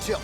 2.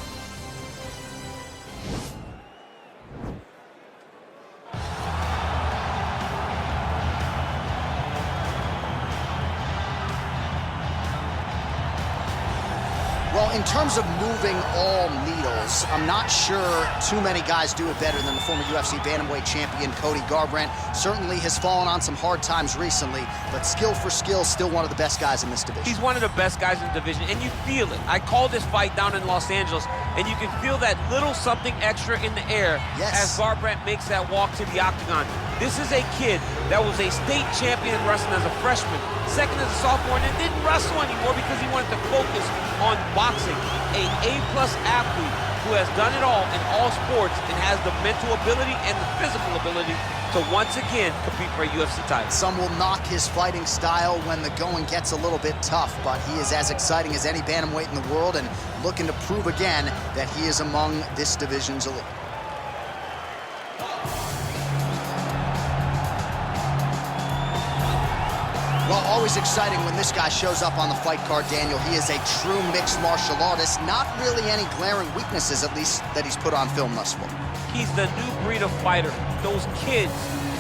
Well, in terms of moving all needles, I'm not sure too many guys do it better than the former UFC bantamweight champion Cody Garbrandt. Certainly has fallen on some hard times recently, but skill for skill, still one of the best guys in this division. He's one of the best guys in the division, and you feel it. I called this fight down in Los Angeles, and you can feel that little something extra in the air as Garbrandt makes that walk to the octagon. This is a kid that was a state champion in wrestling as a freshman, second as a sophomore, and then didn't wrestle anymore because he wanted to focus on boxing. A A-plus athlete who has done it all in all sports and has the mental ability and the physical ability to once again compete for a UFC title. Some will knock his fighting style when the going gets a little bit tough, but he is as exciting as any bantamweight in the world and looking to prove again that he is among this division's elite. Well, always exciting when this guy shows up on the fight card, Daniel. He is a true mixed martial artist. Not really any glaring weaknesses, at least, that he's put on film thus far. He's the new breed of fighter. Those kids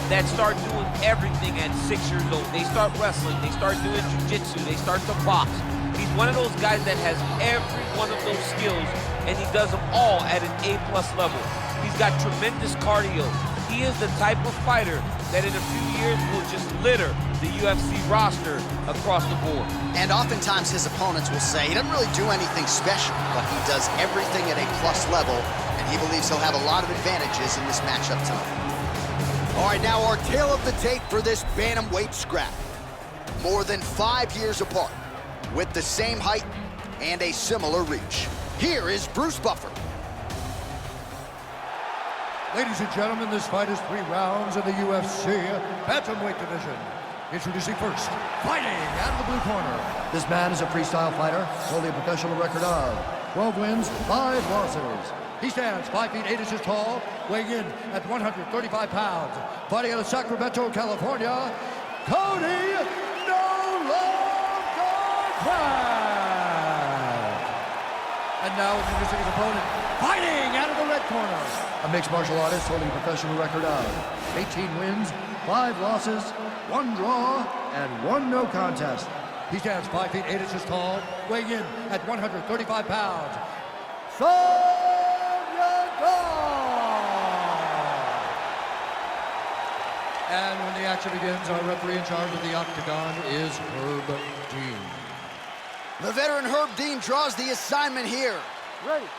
that start doing everything at 6 years old. They start wrestling, they start doing jiu-jitsu, they start to box. He's one of those guys that has every one of those skills, and he does them all at an A-plus level. He's got tremendous cardio. He is the type of fighter that in a few years will just litter the UFC roster across the board. And oftentimes his opponents will say he doesn't really do anything special, but he does everything at a plus level, and he believes he'll have a lot of advantages in this matchup tonight. All right, now our tale of the tape for this bantamweight scrap. More than 5 years apart, with the same height and a similar reach. Here is Bruce Buffer. Ladies and gentlemen, this fight is 3 rounds in the UFC bantamweight division. Introducing first, fighting out of the blue corner. This man is a freestyle fighter, holding a professional record of 12 wins, 5 losses. He stands 5 feet 8 inches tall, weighing in at 135 pounds. Fighting out of Sacramento, California, Cody No Love Garbrandt. And now introducing his opponent, fighting out of the red corner. A mixed martial artist holding a professional record of 18 wins, 5 losses, 1 draw, and 1 no contest. He stands 5 feet 8 inches tall, weighing in at 135 pounds. And when the action begins, our referee in charge of the octagon is Herb Dean. The veteran Herb Dean draws the assignment here. Ready.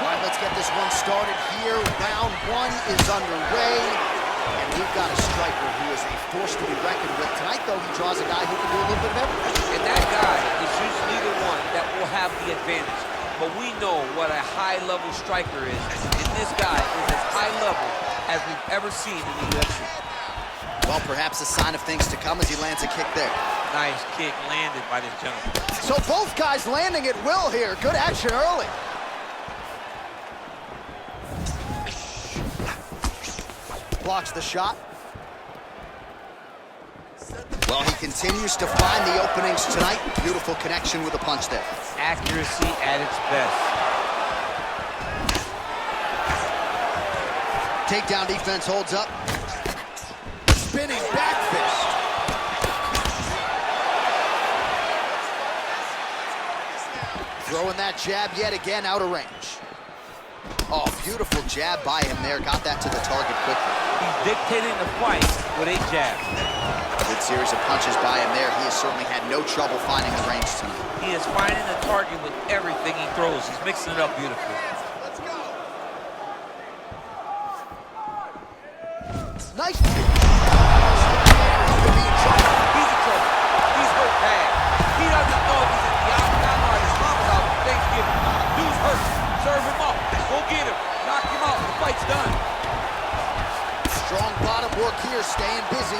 All right, let's get this one started here. Round 1 is underway, and we've got a striker who is a force to be reckoned with. Tonight, though, he draws a guy who can do a little bit of everything. And that guy is usually the one that will have the advantage. But we know what a high-level striker is, and this guy is as high level as we've ever seen in the UFC. Well, perhaps a sign of things to come as he lands a kick there. Nice kick landed by this gentleman. So both guys landing at will here. Good action early. Blocks the shot. Well, he continues to find the openings tonight. Beautiful connection with a punch there. Accuracy at its best. Takedown defense holds up. Spinning back fist. Throwing that jab yet again out of range. Oh, beautiful jab by him there. Got that to the target quickly. He's dictating the fight with a jab. Good series of punches by him there. He has certainly had no trouble finding the range tonight. He is finding the target with everything he throws. He's mixing it up beautifully. Let's go. Nice. He's in trouble. He's hurt bad. He doesn't know if he's in the octagon or his mama's out for Thanksgiving. Dude's hurt. Serve him up. Go get him. Knock him out. The fight's done. Strong bottom work here, staying busy.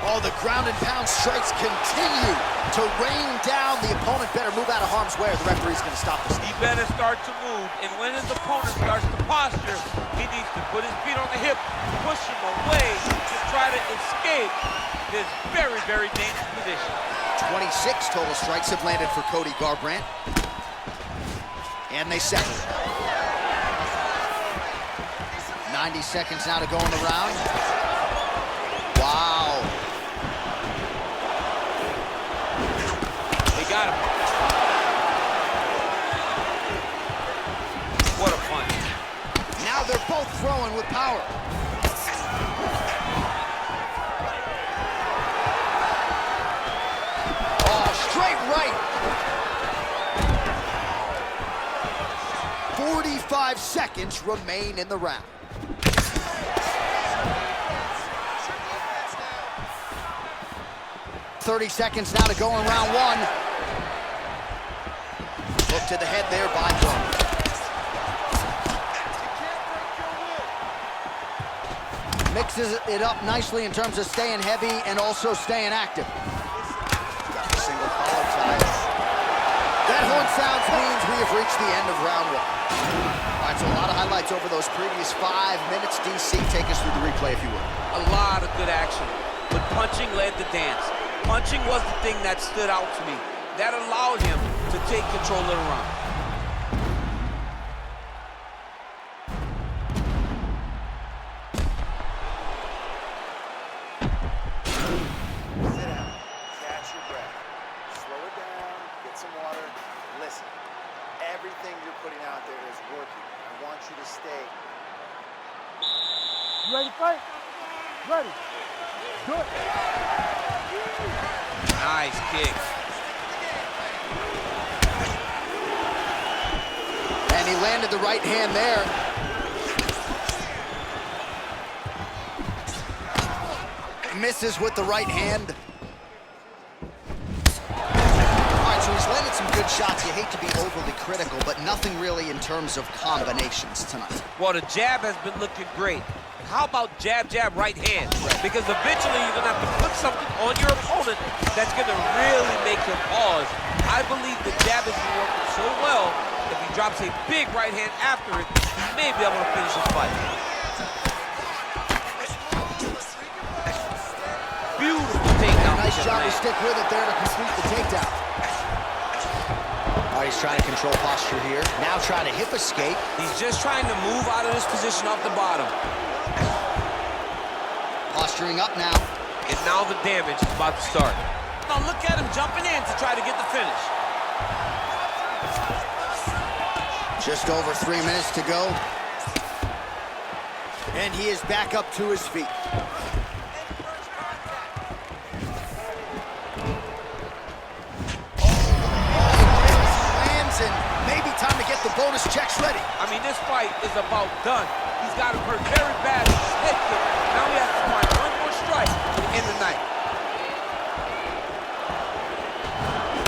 Oh, the ground and pound strikes continue to rain down. The opponent better move out of harm's way or the referee's going to stop this. He better start to move, and when his opponent starts to posture, he needs to put his feet on the hip, push him away to try to escape this very, very dangerous position. 26 total strikes have landed for Cody Garbrandt. And they settle. 90 seconds now to go in the round. Wow. They got him. What a punch. Now they're both throwing with power. Oh, straight right. 45 seconds remain in the round. $30 seconds now to go in round one. Hook to the head there by Garbrandt. Mixes it up nicely in terms of staying heavy and also staying active. Got a single collar tie. That horn sounds means we have reached the end of round one. All right, so a lot of highlights over those previous 5 minutes. DC, take us through the replay if you would. A lot of good action, but punching led the dance. Punching was the thing that stood out to me. That allowed him to take control of the round. Sit down, catch your breath, slow it down, get some water. Listen, everything you're putting out there is working. I want you to stay. You ready to fight? Ready. Good. Nice kick. And he landed the right hand there. Misses with the right hand. All right, so he's landed some good shots. You hate to be overly critical, but nothing really in terms of combinations tonight. Well, the jab has been looking great. How about jab, jab, right hand? Because eventually you're going to have to put something on your opponent that's going to really make him pause. I believe the jab has been working so well, if he drops a big right hand after it, he may be able to finish his fight. Beautiful takedown. Nice job to stick with it there to complete the takedown. All right, he's trying to control posture here. Now trying to hip escape. He's just trying to move out of this position off the bottom. Posturing up now. And now the damage is about to start. Now look at him jumping in to try to get the finish. Just over 3 minutes to go. And he is back up to his feet. Lands, and maybe time to get the bonus checks ready. I mean, this fight is about done. He's got him hurt very bad. Head kick. Now he has to find one more strike to end the night.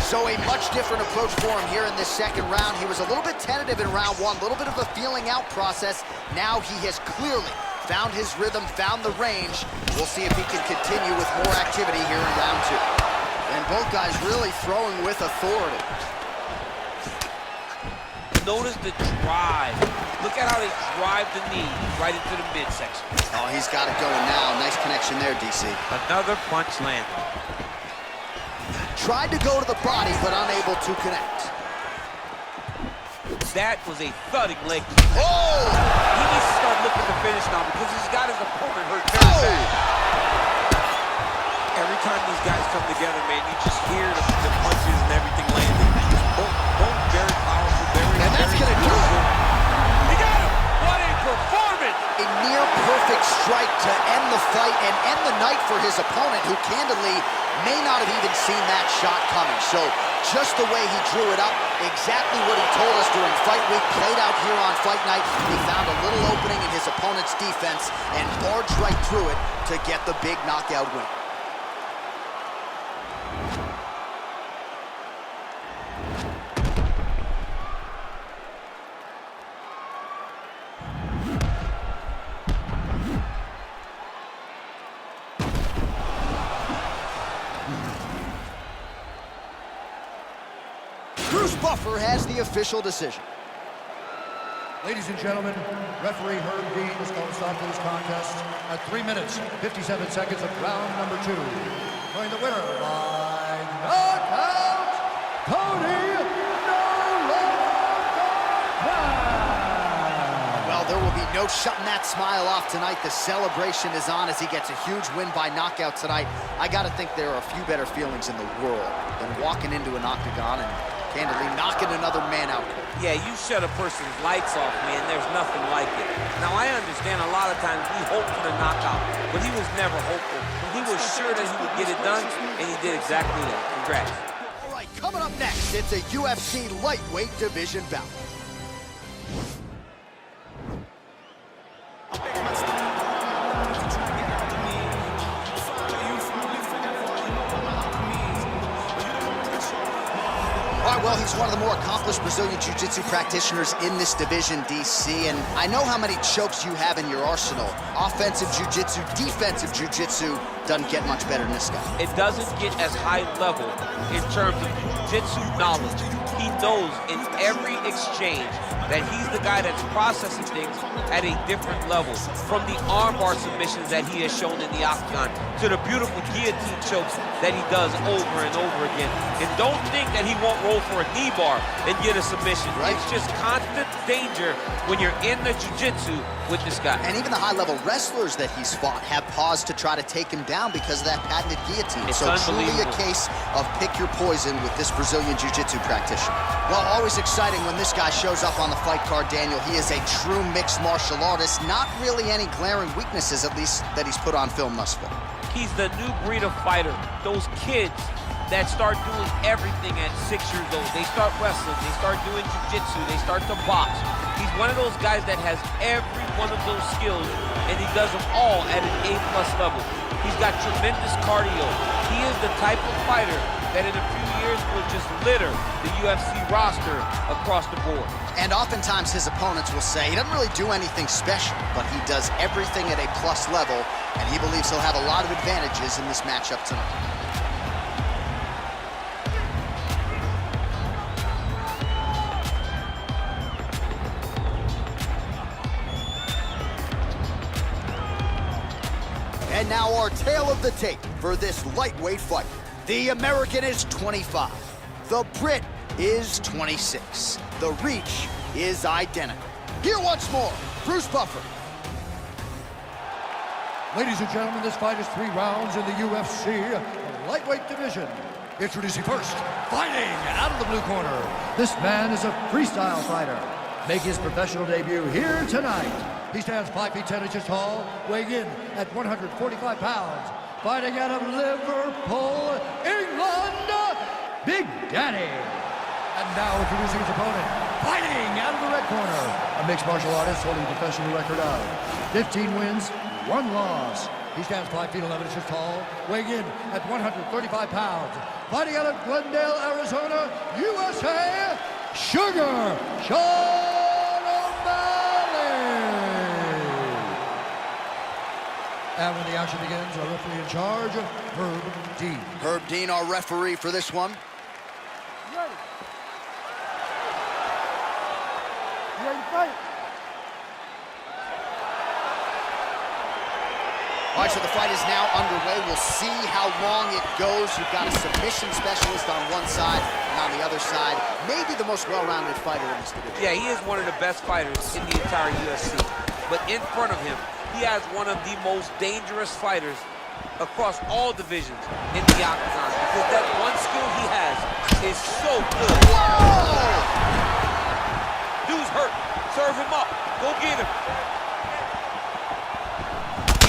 So a much different approach for him here in this second round. He was a little bit tentative in round one, a little bit of a feeling out process. Now he has clearly found his rhythm, found the range. We'll see if he can continue with more activity here in round two. And both guys really throwing with authority. Notice the drive. Look at how they drive the knee right into the midsection. Oh, he's got it going now. Nice connection there, DC. Another punch landed. Tried to go to the body, but unable to connect. That was a thudding leg. Oh! He needs to start looking to finish now because he's got his opponent hurt very bad. Every time these guys come together, man, you just hear the punches and everything landing. Both very powerful, and that's going to do it. He got him! What a performance! A near-perfect strike to end the fight and end the night for his opponent, who candidly may not have even seen that shot coming. So just the way he drew it up, exactly what he told us during fight week, played out here on fight night. He found a little opening in his opponent's defense and barged right through it to get the big knockout win. Buffer has the official decision. Ladies and gentlemen, referee Herb Dean is going to stop this contest at 3 minutes, 57 seconds of round number 2. Showing the winner by knockout, Cody Well, there will be no shutting that smile off tonight. The celebration is on as he gets a huge win by knockout tonight. I got to think there are a few better feelings in the world than walking into an octagon and candidly knocking another man out. Yeah, you shut a person's lights off, man. There's nothing like it. Now, I understand a lot of times we hope for the knockout, but he was never hopeful. He was sure that he would get it done, and he did exactly that. Congrats. All right, coming up next, it's a UFC lightweight division bout. Well, he's one of the more accomplished Brazilian Jiu-Jitsu practitioners in this division, DC, and I know how many chokes you have in your arsenal. Offensive Jiu-Jitsu, defensive Jiu-Jitsu doesn't get much better than this guy. It doesn't get as high level in terms of Jiu-Jitsu knowledge. He knows in every exchange that he's the guy that's processing things at a different level. From the armbar submissions that he has shown in the octagon to the beautiful guillotine chokes that he does over and over again. And don't think that he won't roll for a knee bar and get a submission. Right. It's just constant danger when you're in the jiu-jitsu with this guy. And even the high-level wrestlers that he's fought have paused to try to take him down because of that patented guillotine. It's so truly a case of pick your poison with this Brazilian jiu-jitsu practitioner. Well, always exciting when this guy shows up on the fight card, Daniel. He is a true mixed martial artist. Not really any glaring weaknesses, at least, that he's put on film thus far. He's the new breed of fighter. Those kids that start doing everything at 6 years old. They start wrestling, they start doing jiu-jitsu, they start to box. He's one of those guys that has every one of those skills, and he does them all at an A+ level. He's got tremendous cardio. He is the type of fighter that in a few years will just litter the UFC roster across the board. And oftentimes his opponents will say he doesn't really do anything special, but he does everything at a plus level, and he believes he'll have a lot of advantages in this matchup tonight. And now our tale of the tape for this lightweight fight. The American is 25. The Brit is 26. The reach is identical. Here once more, Bruce Buffer. Ladies and gentlemen, this fight is 3 rounds in the UFC lightweight division. Introducing first, fighting out of the blue corner. This man is a freestyle fighter. Make his professional debut here tonight. He stands 5 feet 10 inches tall, weighing in at 145 pounds. Fighting out of Liverpool, England, Big Daddy. And now introducing his opponent, fighting out of the red corner. A mixed martial artist holding a professional record of 15 wins, 1 loss. He stands 5 feet 11 inches tall, weighing in at 135 pounds. Fighting out of Glendale, Arizona, USA, Sugar Sean O'Malley. And when the action begins, our referee in charge, Herb Dean. Herb Dean, our referee for this one. Ready. You ready to fight? All right, so the fight is now underway. We'll see how long it goes. You've got a submission specialist on one side, and on the other side, maybe the most well-rounded fighter in this division. Yeah, he is one of the best fighters in the entire UFC. But in front of him, he has one of the most dangerous fighters across all divisions in the octagon. Because that one skill he has is so good. Whoa! Dude's hurt. Serve him up. Go get him.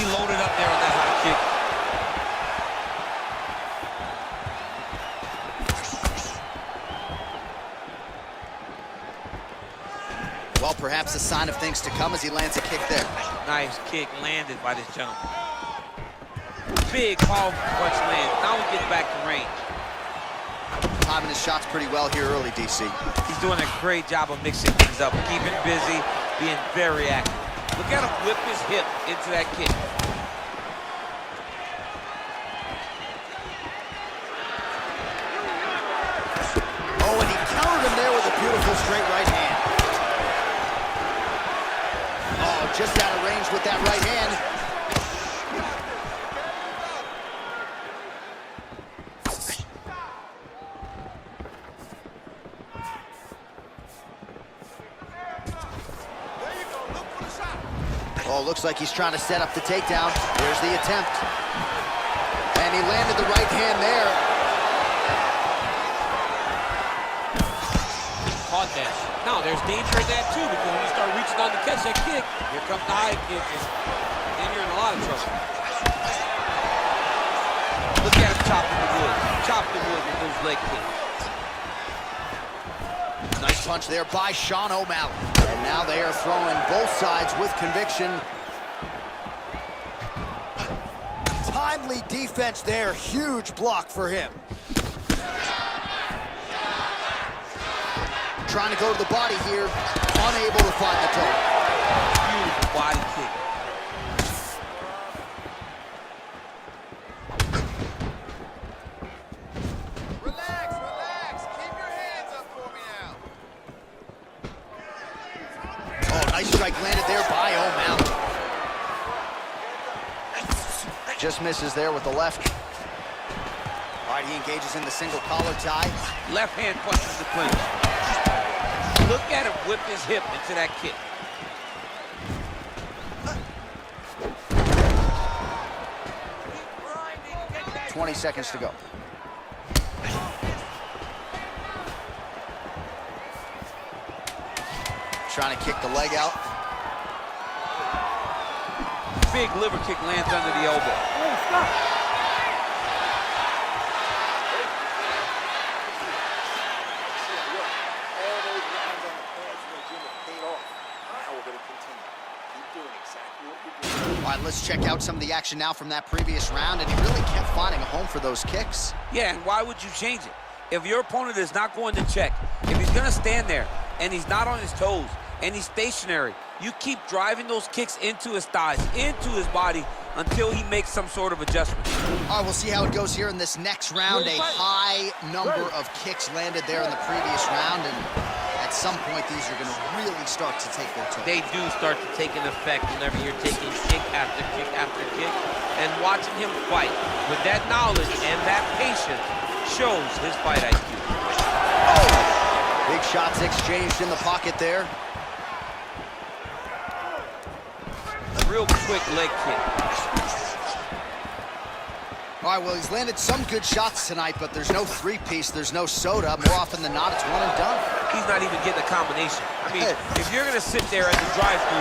He loaded up there on that high kick. Well, perhaps a sign of things to come as he lands a kick there. Nice kick landed by this gentleman. Big, powerful punch land. Now he gets back to range. Timing his shots pretty well here early, DC. He's doing a great job of mixing things up, keeping busy, being very active. Look at him whip his hip into that kick. Oh, and he countered him there with Powerful straight right hand. Oh, just out of range with that right hand. Oh, looks like he's trying to set up the takedown. There's the attempt. And he landed the right hand there. Caught that. Now, there's danger in that, too, because when you start reaching on to catch that kick, here comes the high kick, and then you're in a lot of trouble. Look at him chopping the wood. Chopping the wood with those leg kicks. Nice punch there by Sean O'Malley. And now they are throwing both sides with conviction. Timely defense there. Huge block for him. Trying to go to the body here. Unable to find the toe. Beautiful body kick. Nice strike landed there by O'Malley. Just misses there with the left. All right, he engages in the single collar tie. Left hand punches the clinch. Look at him whip his hip into that kick. Get 20 seconds to go. Trying to kick the leg out. Big liver kick lands under the elbow. Hey, stop. All those rounds on the pads in the gym have paid off. Now we're going to continue. Keep doing exactly what you're doing. All right, let's check out some of the action now from that previous round, and he really kept finding a home for those kicks. Yeah, and why would you change it? If your opponent is not going to check, if he's going to stand there and he's not on his toes, and he's stationary, you keep driving those kicks into his thighs, into his body, until he makes some sort of adjustment. All right, we'll see how it goes here in this next round. A high number of kicks landed there in the previous round, and at some point, these are going to really start to take their toll. They do start to take an effect whenever you're taking kick after kick after kick, and watching him fight with that knowledge and that patience shows his fight IQ. Oh! Big shots exchanged in the pocket there. Real quick leg kick. All right, well, he's landed some good shots tonight, but there's no three-piece, there's no soda. More often than not, it's one and done. He's not even getting a combination. I mean, if you're going to sit there at the drive-thru,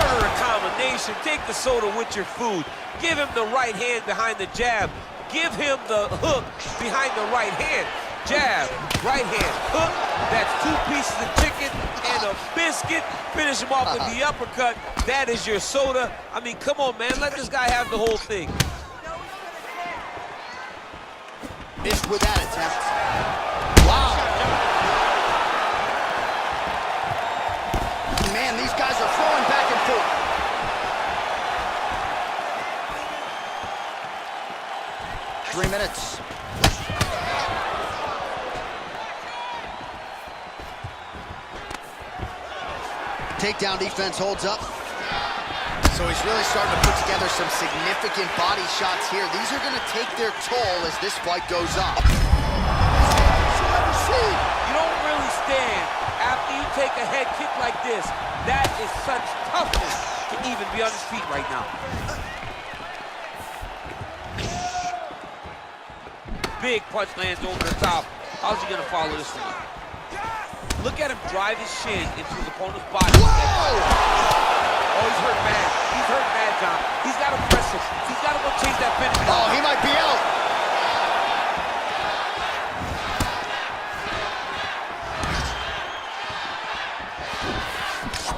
order a combination, take the soda with your food, give him the right hand behind the jab, give him the hook behind the right hand. Jab, right hand, hook, that's 2 pieces of chicken and a biscuit. Finish him off with the uppercut. That is your soda. I mean, come on, man, let this guy have the whole thing. Missed with that attempt. Wow. Man, these guys are throwing back and forth. 3 minutes. Takedown defense holds up. So he's really starting to put together some significant body shots here. These are going to take their toll as this fight goes on. You don't really stand after you take a head kick like this. That is such toughness to even be on his feet right now. Big punch lands over the top. How's he going to follow this one up? Look at him drive his shin into his opponent's body. Whoa! Oh, he's hurt bad. He's hurt bad, John. He's got to press it. He's got to go chase that finish. Oh, he might be out.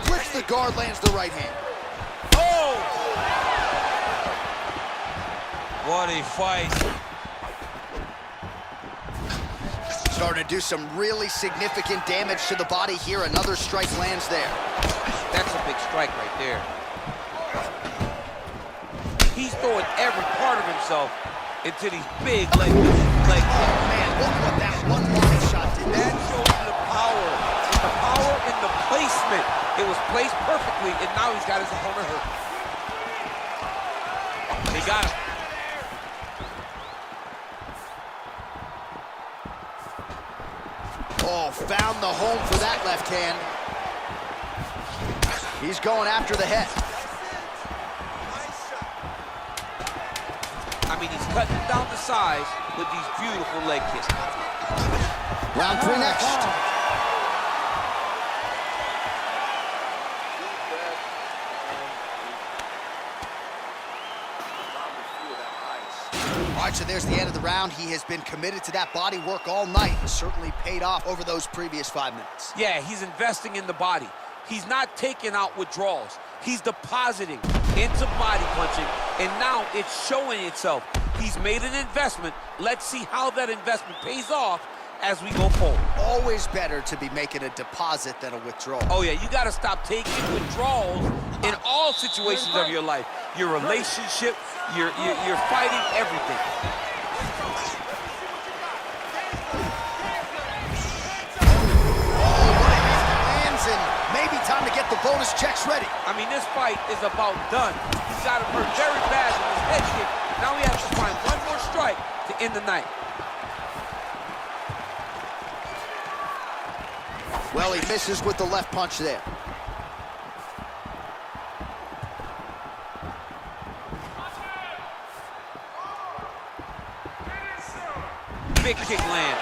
Splits the guard, lands the right hand. Oh! What a fight. Starting to do some really significant damage to the body here. Another strike lands there. That's a big strike right there. He's throwing every part of himself into these big leg kicks. Man, look what that one body shot did. That shows you the power in the placement. It was placed perfectly, and now he's got his opponent hurt. He got him. Oh, found the home for that left hand. He's going after the head. I mean, he's cutting down the size with these beautiful leg kicks. Round 3 next. All right, so there's the end of the round. He has been committed to that body work all night. Certainly paid off over those previous 5 minutes. Yeah, he's investing in the body. He's not taking out withdrawals. He's depositing into body punching, and now it's showing itself. He's made an investment. Let's see how that investment pays off as we go forward. Always better to be making a deposit than a withdrawal. Oh, yeah, you got to stop taking withdrawals in all situations of your life. Your relationship, you're fighting everything. Time to get the bonus checks ready. I mean, this fight is about done. He's got him hurt very bad with his head kick. Now he has to find one more strike to end the night. Well, he misses with the left punch there. Big kick lands.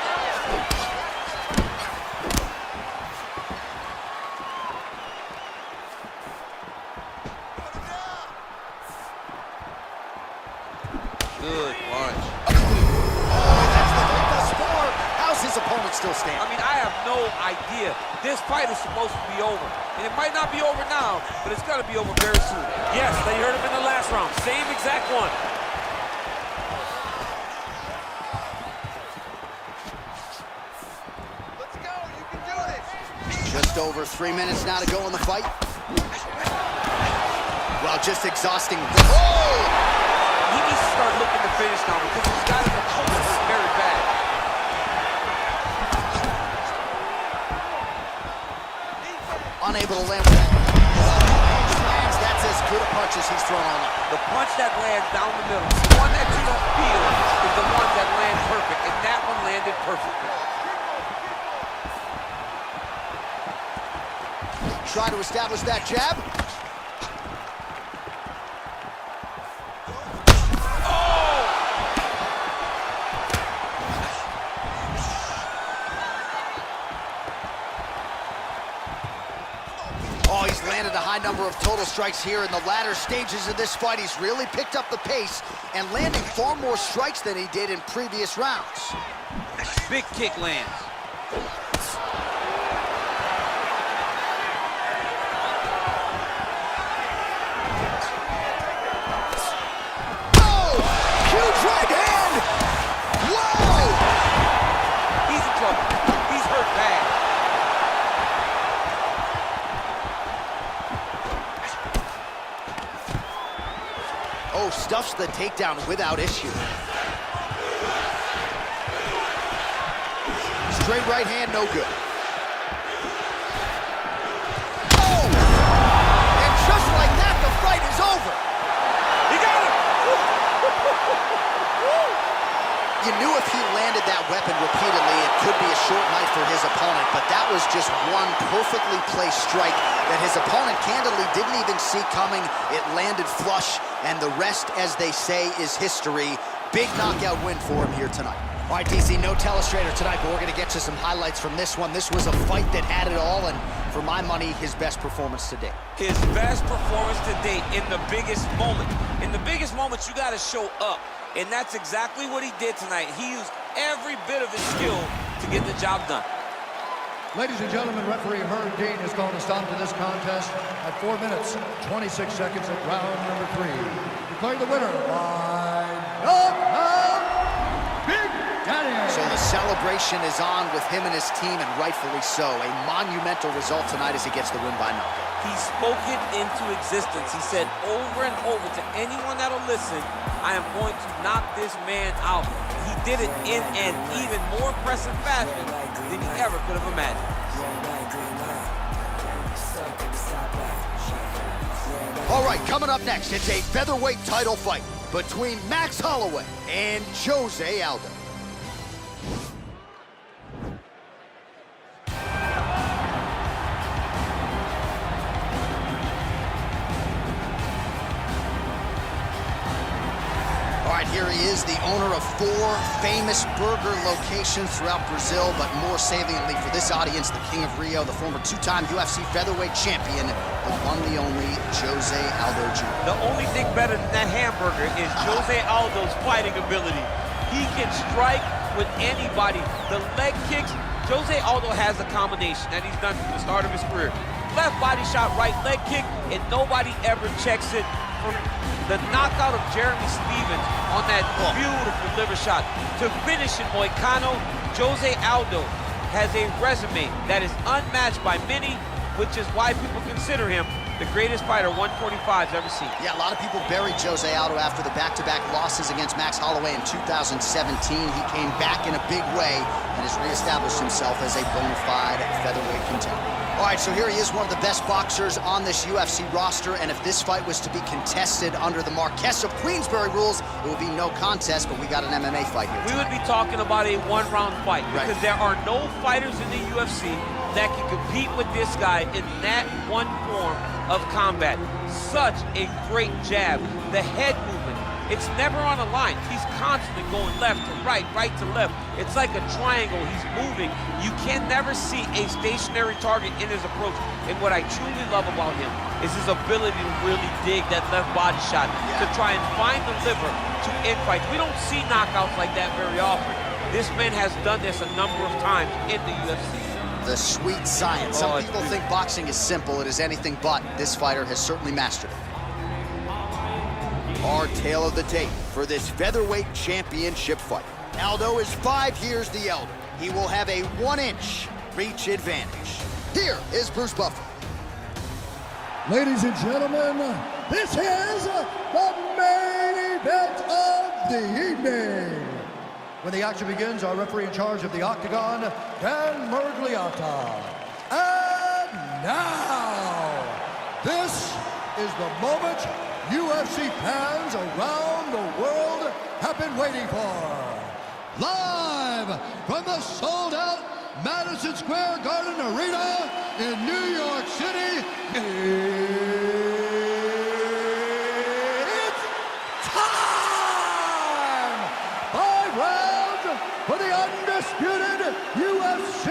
Good punch. That's the score. How's his opponent still standing? I mean, I have no idea. This fight is supposed to be over. And it might not be over now, but it's going to be over very soon. Yes, they heard him in the last round. Same exact one. Let's go. You can do this. Just over 3 minutes now to go in the fight. Well, just exhausting. Oh! He needs to start looking to finish now because he's got his opponent hurt very bad. Unable to land with that. That's as good a punch as he's thrown all night. The punch that lands down the middle, the one that you don't feel, is the one that lands perfect, and that one landed perfectly. Try to establish that jab. Oh, he's landed a high number of total strikes here in the latter stages of this fight. He's really picked up the pace and landing far more strikes than he did in previous rounds. Big kick lands. Oh! Huge right hand! Whoa! He's in trouble. He's hurt bad. Oh, stuffs the takedown without issue. Straight right hand, no good. Oh! And just like that, the fight is over. He got him! You knew if he landed that weapon repeatedly, it could be a short night for his opponent, but that was just one perfectly placed strike that his opponent candidly didn't even see coming. It landed flush, and the rest, as they say, is history. Big knockout win for him here tonight. All right, DC, no telestrator tonight, but we're going to get you some highlights from this one. This was a fight that had it all, and for my money, his best performance to date. His best performance to date in the biggest moment. In the biggest moments, you got to show up. And that's exactly what he did tonight. He used every bit of his skill to get the job done. Ladies and gentlemen, referee Herb Dean has called a stop to this contest at 4 minutes, 26 seconds of round number 3. Declaring the winner by knockout, Big Daddy. So the celebration is on with him and his team, and rightfully so. A monumental result tonight as he gets the win by knockout. He spoke it into existence. He said over and over to anyone that'll listen, I am going to knock this man out. He did it in an even more impressive fashion than he ever could have imagined. All right, coming up next, it's a featherweight title fight between Max Holloway and Jose Aldo. Here he is, the owner of 4 famous burger locations throughout Brazil, but more saliently for this audience, the King of Rio, the former 2-time UFC featherweight champion, the one, the only, Jose Aldo Jr. The only thing better than that hamburger is Jose Aldo's fighting ability. He can strike with anybody. The leg kicks, Jose Aldo has a combination that he's done from the start of his career. Left body shot, right leg kick, and nobody ever checks it. From the knockout of Jeremy Stevens on that beautiful liver shot to finish in Moicano, Jose Aldo has a resume that is unmatched by many, which is why people consider him the greatest fighter 145's ever seen. Yeah, a lot of people buried Jose Aldo after the back-to-back losses against Max Holloway in 2017. He came back in a big way and has reestablished himself as a bona fide featherweight contender. All right, so here he is, one of the best boxers on this UFC roster, and if this fight was to be contested under the Marquess of Queensberry rules, it would be no contest, but we got an MMA fight here tonight. We would be talking about a one-round fight, because there are no fighters in the UFC that can compete with this guy in that one form of combat. Such a great jab, the head movement. It's never on a line. He's constantly going left to right, right to left. It's like a triangle. He's moving. You can never see a stationary target in his approach. And what I truly love about him is his ability to really dig that left body shot, to try and find the liver to end fights. We don't see knockouts like that very often. This man has done this a number of times in the UFC. The sweet science. Some people think boxing is simple. It is anything but. This fighter has certainly mastered it. Our tale of the tape for this featherweight championship fight. Aldo is 5 years the elder. He will have a 1-inch reach advantage. Here is Bruce Buffer. Ladies and gentlemen, this is the main event of the evening. When the action begins, our referee in charge of the Octagon, Dan Murgliata. And now, this is the moment UFC fans around the world have been waiting for. Live from the sold-out Madison Square Garden Arena in New York City, it's time! 5 rounds for the undisputed UFC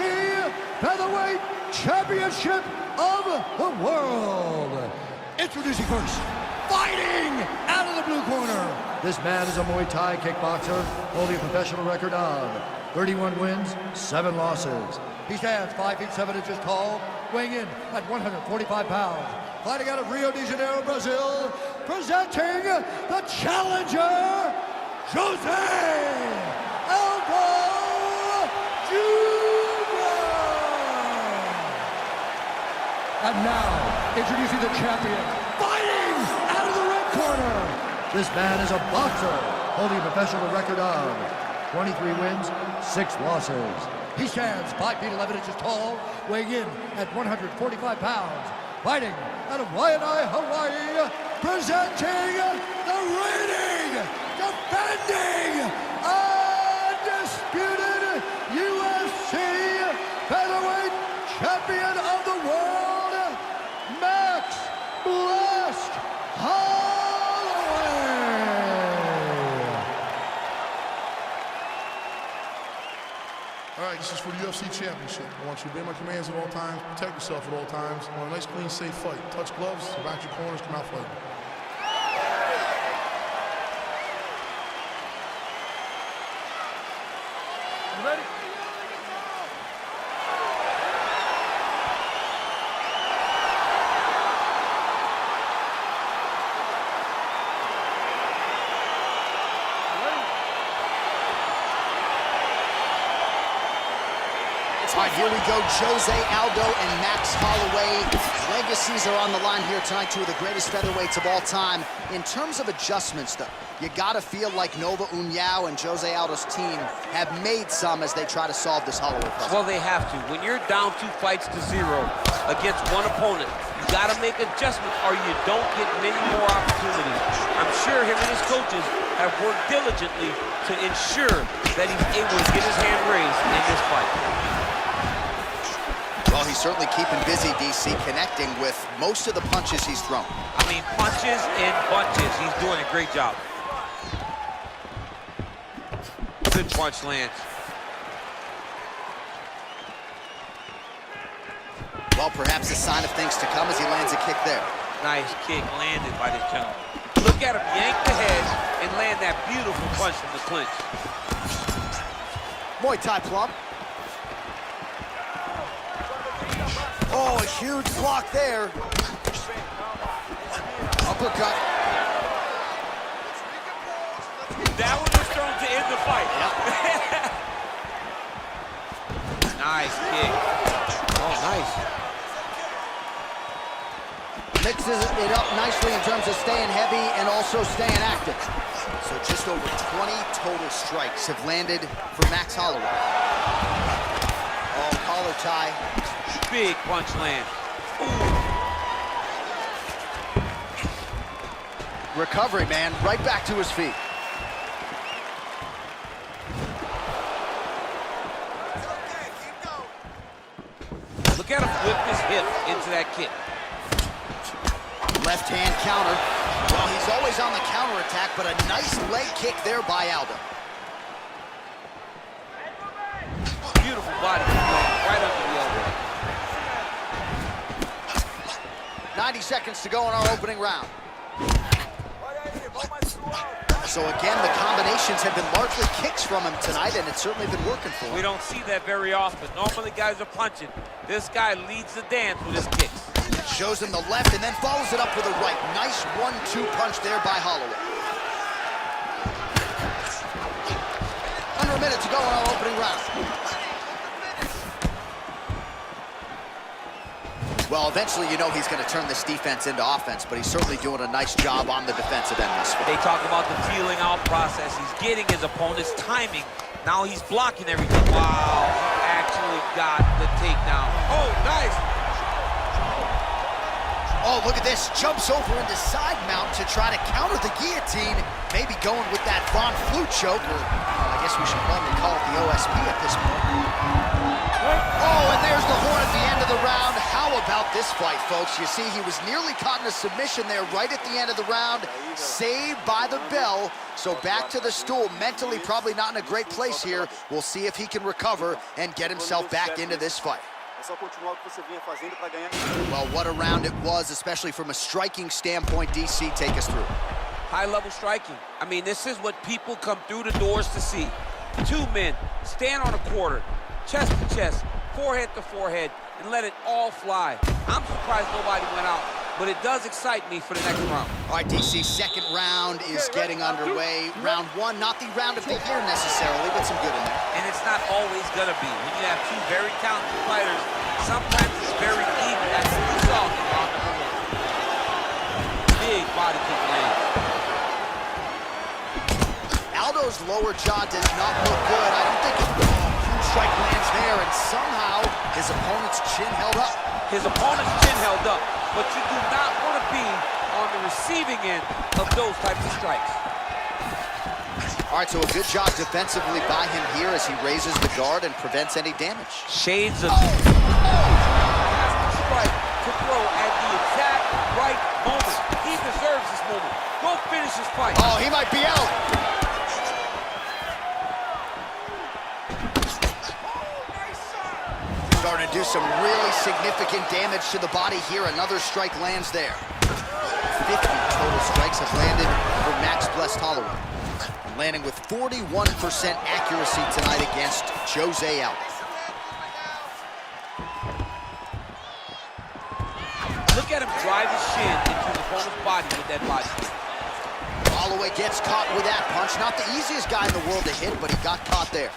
Featherweight Championship of the world. Introducing first, fighting out of the blue corner. This man is a Muay Thai kickboxer holding a professional record of 31 wins, 7 losses. He stands 5 feet 7 inches tall, weighing in at 145 pounds. Fighting out of Rio de Janeiro, Brazil, presenting the challenger, Jose Aldo Jr. And now, introducing the champion, fighting out of the red corner. This man is a boxer, holding a professional record of 23 wins, 6 losses. He stands 5 feet 11 inches tall, weighing in at 145 pounds. Fighting out of Waianae, Hawaii, presenting the reigning, defending, undisputed UFC featherweight champion of the world, Max Blessed Holloway. All right, this is for the UFC Championship. I want you to obey my commands at all times, protect yourself at all times. I want a nice, clean, safe fight. Touch gloves, back your corners, come out fighting. You ready? All right, here we go. Jose Aldo and Max Holloway. Legacies are on the line here tonight, 2 of the greatest featherweights of all time. In terms of adjustments, though, you gotta feel like Nova Uniao and Jose Aldo's team have made some as they try to solve this Holloway puzzle. Well, they have to. When you're down 2 fights to 0 against one opponent, You got to make adjustments or you don't get many more opportunities. I'm sure him and his coaches have worked diligently to ensure that he's able to get his hand raised in this fight. Well, he's certainly keeping busy, DC, connecting with most of the punches he's thrown. I mean, punches and bunches. He's doing a great job. Good punch lands. Well, perhaps a sign of things to come as he lands a kick there. Nice kick landed by this gentleman. Look at him yank the head and land that beautiful punch from the clinch. Muay Thai plump. Oh, a huge block there. Uppercut. That one was thrown to end the fight. Yep. Nice kick. Oh, nice. Mixes it up nicely in terms of staying heavy and also staying active. So just over 20 total strikes have landed for Max Holloway. Oh, collar tie. Big punch land. Ooh. Recovery, man. Right back to his feet. Look at him flip his hip into that kick. Left hand counter. Well, he's always on the counterattack, but a nice leg kick there by Aldo. Beautiful body kick right under the elbow. 90 seconds to go in our opening round. So again, the combinations have been largely kicks from him tonight, and it's certainly been working for him. We don't see that very often. Normally guys are punching. This guy leads the dance with his kicks. Shows him the left and then follows it up with a right. Nice 1-2 punch there by Holloway. Under a minute to go in our opening round. Well, eventually you know he's going to turn this defense into offense, but he's certainly doing a nice job on the defensive end this fight. They talk about the feeling out process. He's getting his opponent's timing. Now he's blocking everything. Wow, he actually got the takedown. Oh, nice. Oh, look at this. Jumps over into side mount to try to counter the guillotine. Maybe going with that Von Flue choke, or I guess we should probably call it the OSP at this point. Oh, and there's the horn at the end of the round. How about this fight, folks? You see, he was nearly caught in a submission there right at the end of the round. Saved by the bell. So back to the stool. Mentally probably not in a great place here. We'll see if he can recover and get himself back into this fight. Well, what a round it was, especially from a striking standpoint. DC, take us through. High-level striking. I mean, this is what people come through the doors to see. Two men stand on a quarter, chest to chest, forehead to forehead, and let it all fly. I'm surprised nobody went out, but it does excite me for the next round. All right, DC, second round is getting underway. Round one, not the round of the year necessarily, but some good in there. And it's not always gonna be. When you have two very talented fighters, sometimes it's very even, as we saw in round number one. Big body kick lands. Aldo's lower jaw does not look good. I don't think huge strike lands there, and somehow his opponent's chin held up. His opponent's chin held up, but you do not want to be on the receiving end of those types of strikes. All right, so a good job defensively by him here as he raises the guard and prevents any damage. Shades of strike to throw at the exact right moment. He deserves this moment. Go finish his fight. Oh, he might be out. Starting to do some really significant damage to the body here. Another strike lands there. 50 total strikes have landed for Max Blessed Holloway. Landing with 41% accuracy tonight against Jose Aldo. Look at him drive his shin into the opponent's body with that body kick. Holloway gets caught with that punch. Not the easiest guy in the world to hit, but he got caught there.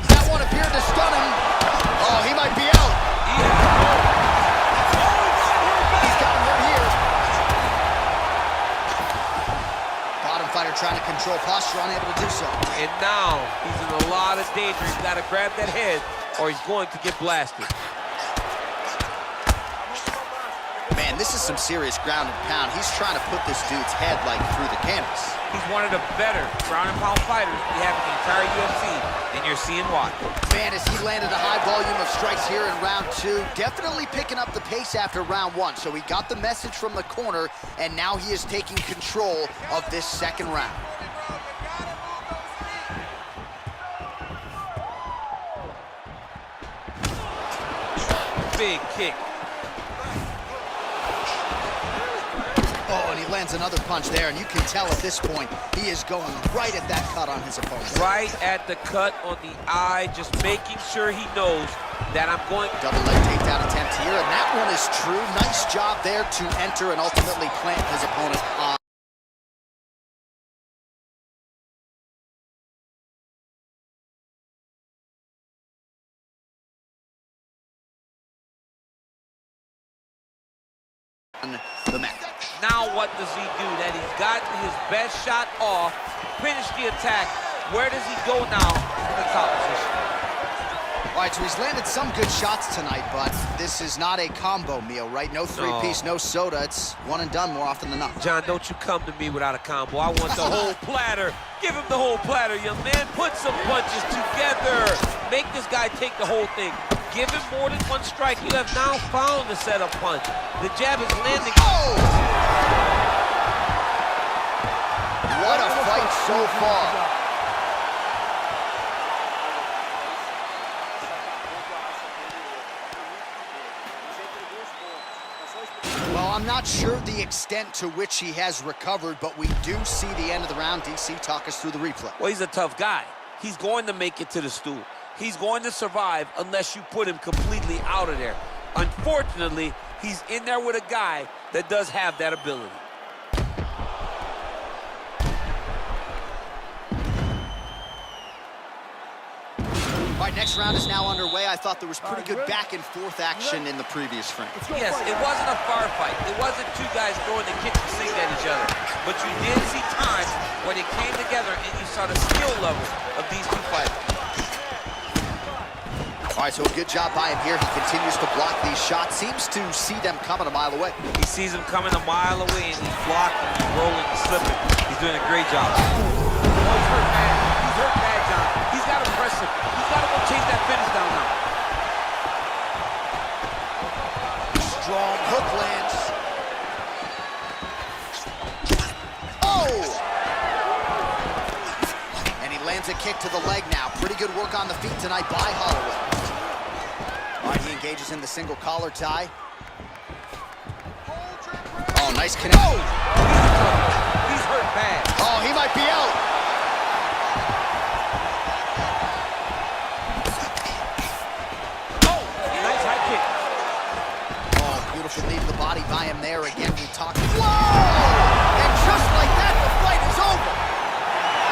That one appeared to stun him. Oh, he might be out. He's got him hurt here. Bottom fighter trying to control posture, unable to do so. And now he's in a lot of danger. He's got to grab that head or he's going to get blasted. Man, this is some serious ground and pound. He's trying to put this dude's head, like, through the canvas. He's one of the better ground and pound fighters we have in the entire UFC, and you're seeing why. Man, as he landed a high volume of strikes here in round 2, definitely picking up the pace after round 1. So he got the message from the corner, and now he is taking control of this second round. Big kick. Oh, and he lands another punch there, and you can tell at this point, he is going right at that cut on his opponent. Right at the cut on the eye, just making sure he knows that I'm going. Double leg takedown attempt here, and that one is true. Nice job there to enter and ultimately plant his opponent on. The match. Now what does he do? That he's gotten his best shot off, finished the attack. Where does he go now in the top position? All right, so he's landed some good shots tonight, but this is not a combo meal, right? No three-piece, no soda. It's one and done more often than not. John, don't you come to me without a combo. I want the whole platter. Give him the whole platter, young man. Put some punches together. Make this guy take the whole thing. Give him more than one strike. You have now found the setup punch. The jab is landing. Oh! What a fight so far. Well, I'm not sure the extent to which he has recovered, but we do see the end of the round. DC, talk us through the replay. Well, he's a tough guy. He's going to make it to the stool. He's going to survive unless you put him completely out of there. Unfortunately, he's in there with a guy that does have that ability. All right, next round is now underway. I thought there was pretty good back and forth action in the previous frame. Yes, it wasn't a firefight. It wasn't two guys throwing the kitchen sink at each other. But you did see times when it came together and you saw the skill level of these two fighters. All right, so a good job by him here. He continues to block these shots. Seems to see them coming a mile away. He sees them coming a mile away, and he's blocking, he's rolling, and slipping. He's doing a great job. Oh, he's hurt bad. He's hurt bad, John. He's got to press him. He's got to go chase that finish down now. Strong hook lands. Oh! And he lands a kick to the leg now. Pretty good work on the feet tonight by Holloway. All right, he engages in the single collar tie. Oh, nice connect. Oh! He's hurt bad. Oh, he might be out. Oh, nice high kick. Oh, beautiful knee to the body by him there. Again, we talked. Whoa! And just like that, the fight is over.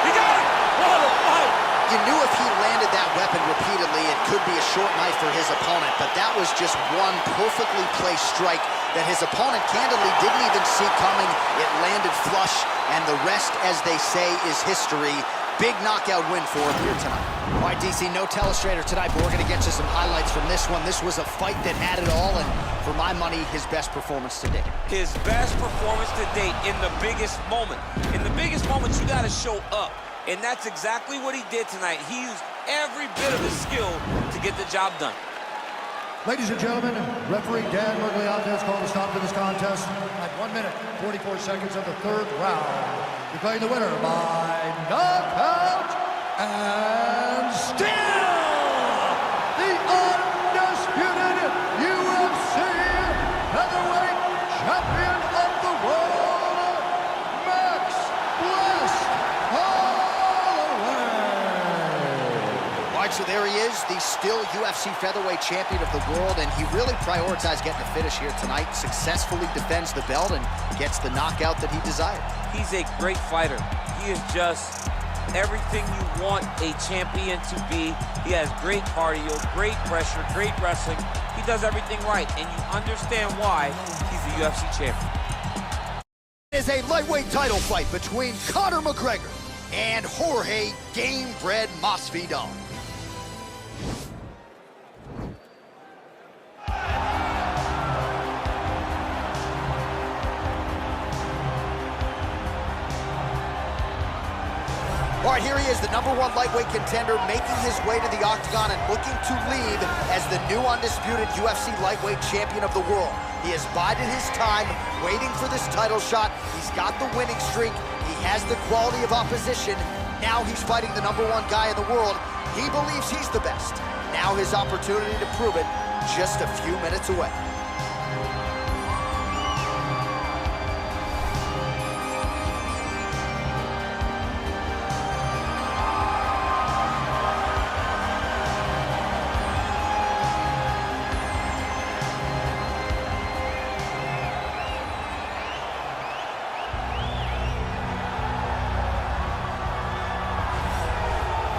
He got it. What a fight. You knew if he landed that weapon repeatedly, it could be a short knife for his opponent, but that was just one perfectly placed strike that his opponent candidly didn't even see coming. It landed flush, and the rest, as they say, is history. Big knockout win for him here tonight. All right, DC, no telestrator tonight, but we're going to get you some highlights from this one. This was a fight that had it all, and for my money, his best performance to date. His best performance to date in the biggest moment. In the biggest moments, you got to show up. And that's exactly what he did tonight. He used every bit of his skill to get the job done. Ladies and gentlemen, referee Dan Mergliante has called a stop to this contest at 1 minute, 44 seconds of the third round. Declaring the winner by knockout and still the undisputed UFC featherweight champion of the world, Max Bless Holloway. All right, so there he is, the still UFC featherweight champion of the world, and he really prioritized getting the finish here tonight, successfully defends the belt, and gets the knockout that he desired. He's a great fighter. He is just everything you want a champion to be. He has great cardio, great pressure, great wrestling. He does everything right, and you understand why he's the UFC champion. It is a lightweight title fight between Conor McGregor and Jorge Gamebred Masvidal. right, here he is, the #1 lightweight contender, making his way to the octagon and looking to lead as the new undisputed UFC lightweight champion of the world. He has bided his time, waiting for this title shot. He's got the winning streak. He has the quality of opposition. Now he's fighting the #1 guy in the world. He believes he's the best. Now his opportunity to prove it, just a few minutes away.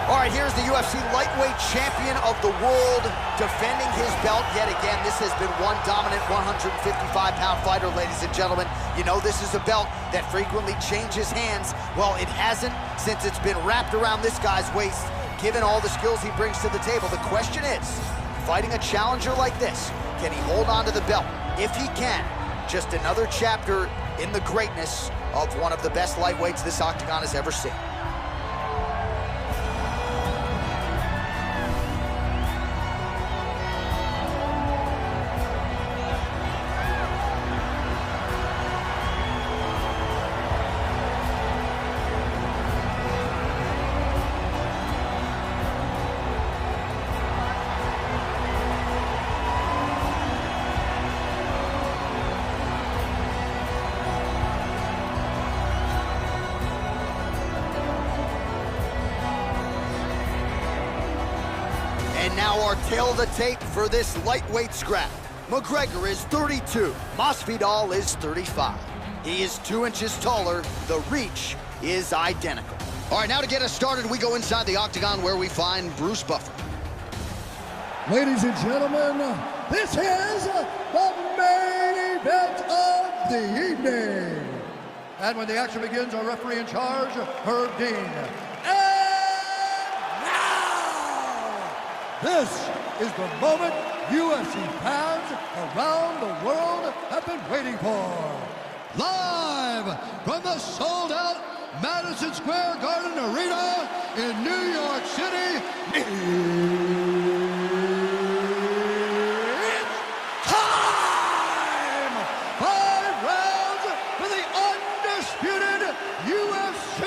All right, here's the UFC lightweight champion of the world defending his belt yet again. This has been one dominant 155-pound fighter, ladies and gentlemen. You know this is a belt that frequently changes hands. Well, it hasn't since it's been wrapped around this guy's waist. Given all the skills he brings to the table, the question is, fighting a challenger like this, can he hold on to the belt? If he can, just another chapter in the greatness of one of the best lightweights this octagon has ever seen. And now our tail of the tape for this lightweight scrap. McGregor is 32, Masvidal is 35. He is 2 inches taller, the reach is identical. All right, now to get us started, we go inside the octagon where we find Bruce Buffer. Ladies and gentlemen, this is the main event of the evening. And when the action begins, our referee in charge, Herb Dean. And now, this is the moment UFC fans around the world have been waiting for. Live from the sold-out Madison Square Garden Arena in New York City, it's time! 5 rounds for the undisputed UFC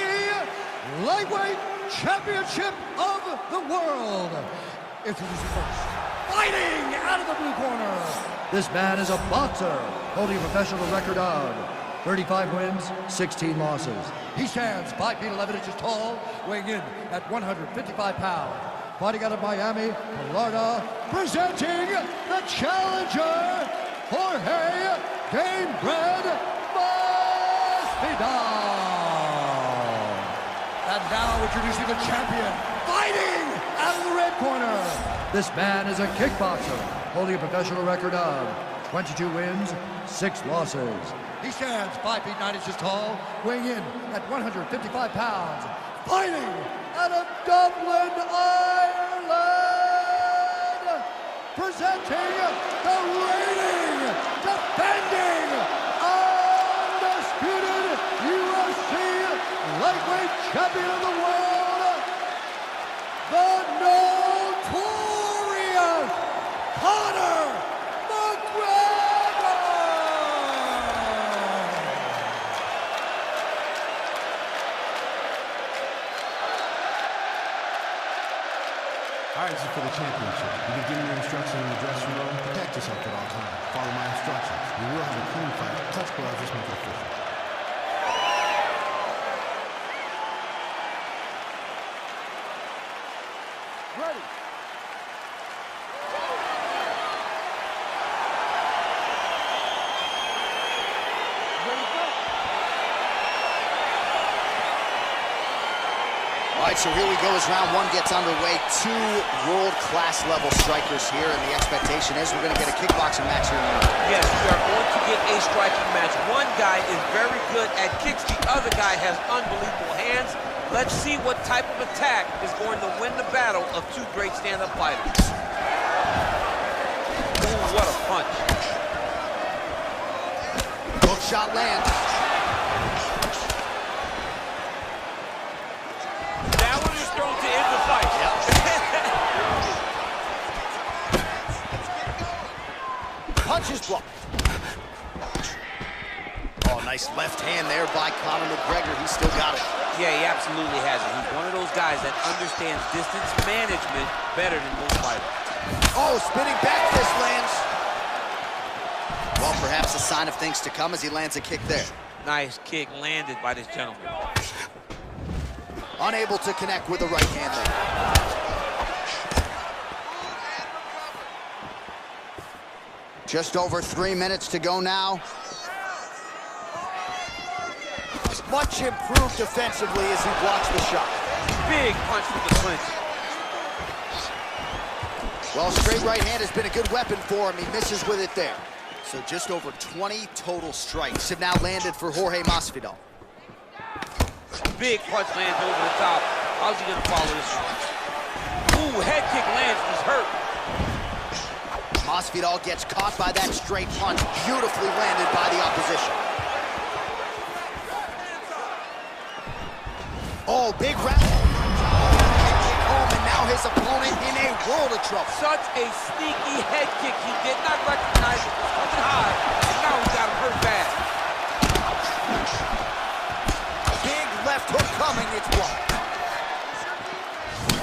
Lightweight Championship of the world. Introducing first, fighting out of the blue corner. This man is a boxer, holding a professional record of 35 wins, 16 losses. He stands 5 feet 11 inches tall, weighing in at 155 pounds. Fighting out of Miami, Florida, presenting the challenger, Jorge Gamebred Masvidal. And now introducing the champion, fighting out of the red corner. This man is a kickboxer, holding a professional record of 22 wins, 6 losses. He stands 5 feet 9 inches tall, weighing in at 155 pounds. Fighting out of Dublin, Ireland, presenting the reigning, defending, undisputed UFC lightweight champion of the world, the notorious Conor McGregor! All right, this is for the championship. You can give me your instructions in the dressing room. Protect yourself at all times. Follow my instructions. We will have a clean fight. Touch gloves, let's make it official. Ready. All right, so here we go as round 1 gets underway. 2 world-class level strikers here, and the expectation is we're going to get a kickboxing match here in a minute. Yes, we are going to get a striking match. One guy is very good at kicks. The other guy has unbelievable hands. Let's see what type of attack is going to win the battle of 2 great stand-up fighters. Ooh, what a punch. Hook shot lands. Punch is blocked. Oh, nice left hand there by Conor McGregor. He's still got it. Yeah, he absolutely has it. He's one of those guys that understands distance management better than most fighters. Oh, spinning back fist lands. Well, perhaps a sign of things to come as he lands a kick there. Nice kick landed by this gentleman. Unable to connect with the right hand there. Just over 3 minutes to go now. Much improved defensively as he blocks the shot. Big punch from the clinch. Well, straight right hand has been a good weapon for him. He misses with it there. So just over 20 total strikes have now landed for Jorge Masvidal. Big punch lands over the top. How's he gonna follow this one? Ooh, head kick lands, he's hurt. Masvidal gets caught by that straight punch, beautifully landed by the opposition. Oh, big rap. Home, and now his opponent in a world of trouble. Such a sneaky head kick. He did not recognize it was coming high, and now he got him hurt bad. Big left hook coming, it's blocked.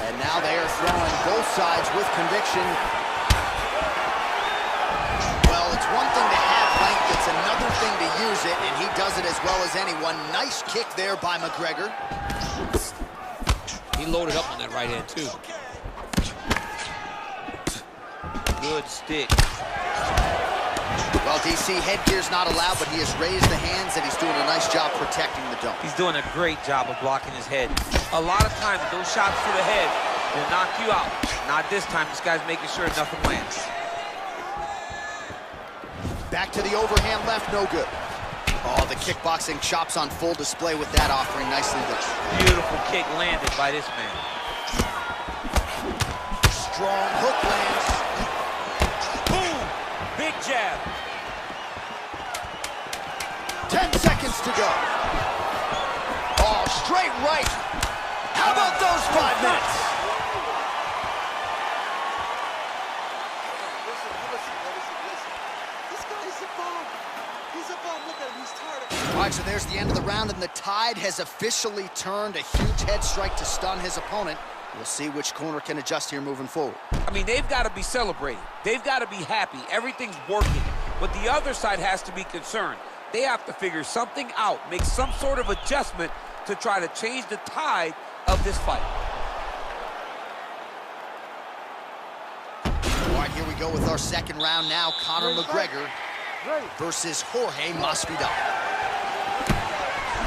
And now they are throwing both sides with conviction. Well, it's one thing to have length, it's another thing to use it, and he does it as well as anyone. Nice kick there by McGregor. He loaded up on that right hand, too. Good stick. Well, DC, headgear's not allowed, but he has raised the hands, and he's doing a nice job protecting the dome. He's doing a great job of blocking his head. A lot of times, those shots to the head will knock you out. Not this time. This guy's making sure nothing lands. Back to the overhand left, no good. Oh, the kickboxing chops on full display with that offering. Nicely done. Beautiful kick landed by this man. Strong hook lands. Boom! Big jab. 10 seconds to go. Oh, straight right. How about those 5 minutes? All right, so there's the end of the round, and the tide has officially turned. A huge head strike to stun his opponent. We'll see which corner can adjust here moving forward. I mean, they've got to be celebrating. They've got to be happy. Everything's working. But the other side has to be concerned. They have to figure something out, make some sort of adjustment to try to change the tide of this fight. All right, here we go with our second round now. Conor McGregor versus Jorge Masvidal.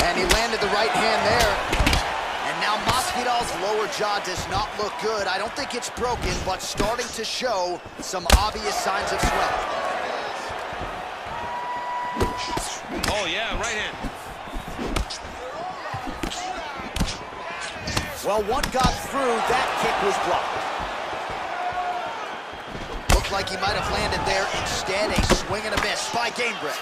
And he landed the right hand there. And now Masvidal's lower jaw does not look good. I don't think it's broken, but starting to show some obvious signs of swelling. Oh, yeah, right hand. Well, one got through. That kick was blocked. Looked like he might have landed there. Instead, a swing and a miss by Gamebred.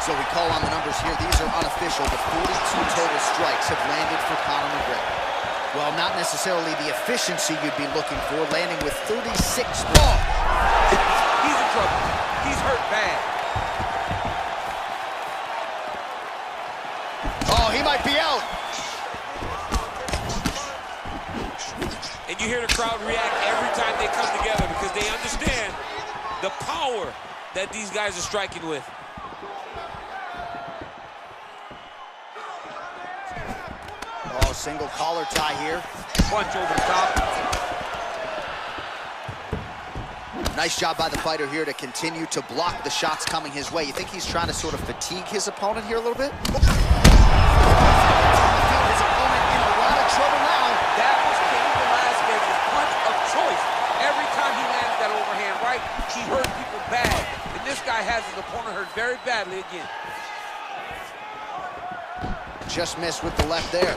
So we call on the numbers here. These are unofficial. The 42 total strikes have landed for Conor McGregor. Well, not necessarily the efficiency you'd be looking for, landing with 36. Oh! He's in trouble. He's hurt bad. Oh, he might be out. And you hear the crowd react every time they come together because they understand the power that these guys are striking with. Oh, single collar tie here. Punch over the top. Nice job by the fighter here to continue to block the shots coming his way. You think he's trying to sort of fatigue his opponent here a little bit? His opponent in a lot of trouble now. That was Cain Velasquez's punch of choice. Every time he lands that overhand right, he hurt people bad. And this guy has his opponent hurt very badly again. Just missed with the left there.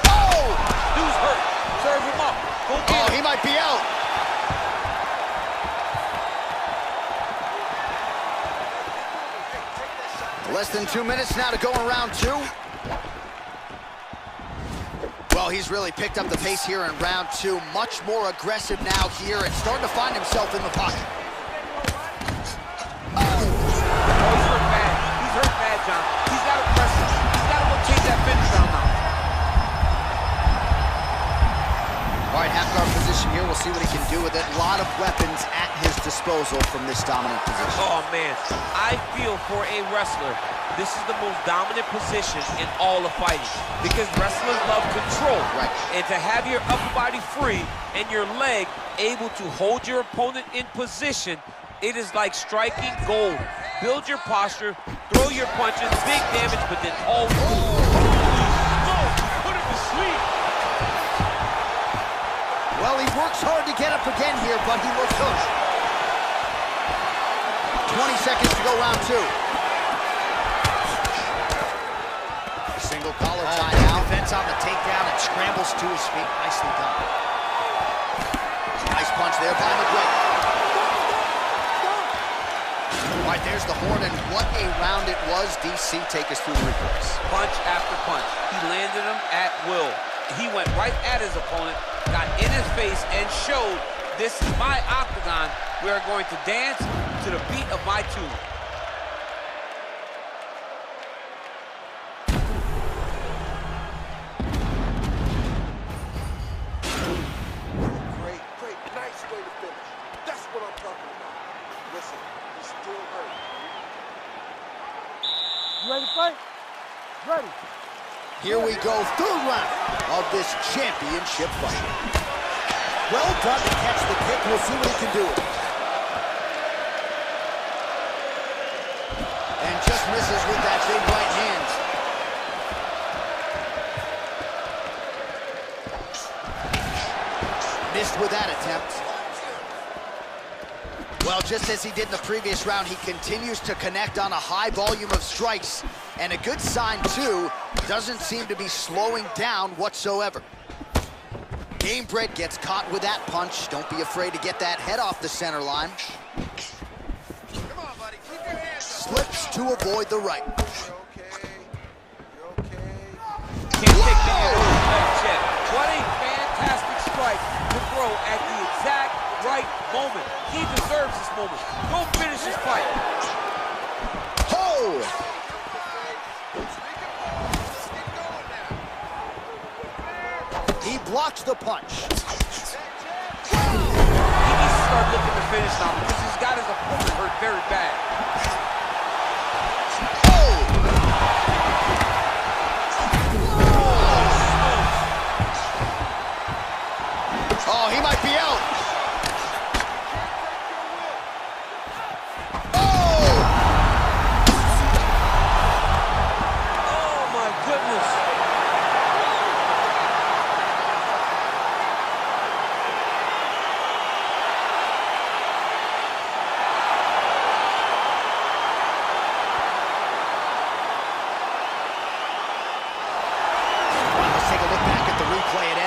Oh! Dude's hurt. Serve him up. Go get him. He might be out. Less than 2 minutes now to go in round two. Well, Oh, he's really picked up the pace here in round 2. Much more aggressive now here and starting to find himself in the pocket. Oh, he's hurt bad. He's hurt bad, John. He's got to press him. He's got to go take that finish down now. All right, half guard position here. We'll see what he can do with it. A lot of weapons at his disposal from this dominant position. Oh, man. I feel for a wrestler, this is the most dominant position in all of fighting because wrestlers love control. Right. And to have your upper body free and your leg able to hold your opponent in position, it is like striking gold. Build your posture, throw your punches, big damage, but then always... Put him to sleep. Well, he works hard to get up again here, but he looks coached. 20 seconds to go round 2. Single collar tie out. Defense on the takedown and scrambles to his feet. Nicely done. Nice punch there by McGregor. All right, there's the horn, and what a round it was. DC, take us through the replays. Punch after punch. He landed him at will. He went right at his opponent, got in his face, and showed, this is my octagon. We are going to dance to the beat of my tune. Great, nice way to finish. That's what I'm talking about. Listen, he's still hurt. You ready to fight? Ready. Here we go, third round of this championship fight. Well done to catch the kick. We'll see what he can do with it. And just misses with that big right hand. Missed with that attempt. Well, just as he did in the previous round, he continues to connect on a high volume of strikes. And a good sign, too, doesn't seem to be slowing down whatsoever. Gamebred gets caught with that punch. Don't be afraid to get that head off the center line. Come on, buddy. Keep your hands up. Slips to avoid the right. You're okay. Can't take that check. What a fantastic strike to throw at the exact right moment. He deserves this moment. Go finish this fight. Oh! He blocks the punch. He needs to start looking to finish now because he's got his opponent hurt very bad. Oh, he might be out. Oh, my goodness.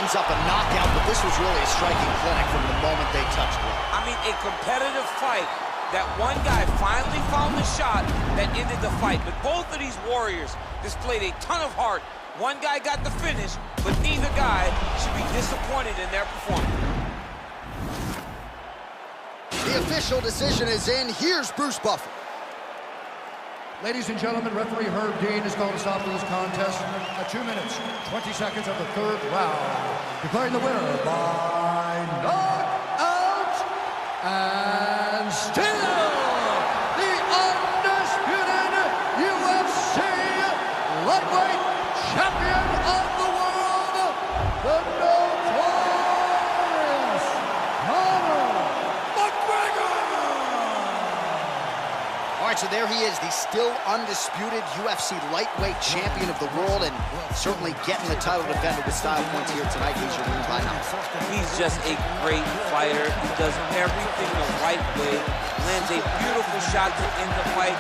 Up a knockout, but this was really a striking clinic from the moment they touched it. I mean, a competitive fight that one guy finally found the shot that ended the fight. But both of these warriors displayed a ton of heart. One guy got the finish, but neither guy should be disappointed in their performance. The official decision is in. Here's Bruce Buffer. Ladies and gentlemen, referee Herb Dean has called a stop to this contest at 2 minutes, 20 seconds of the third round, declaring the winner by knockout and still the undisputed UFC lightweight champion of the world, the notorious McGregor. All right, so there he is, the still undisputed UFC lightweight champion of the world, and certainly getting the title defended with style points here tonight. He's your winner by knockout. He's just a great fighter. He does everything the right way, lands a beautiful shot to end the fight.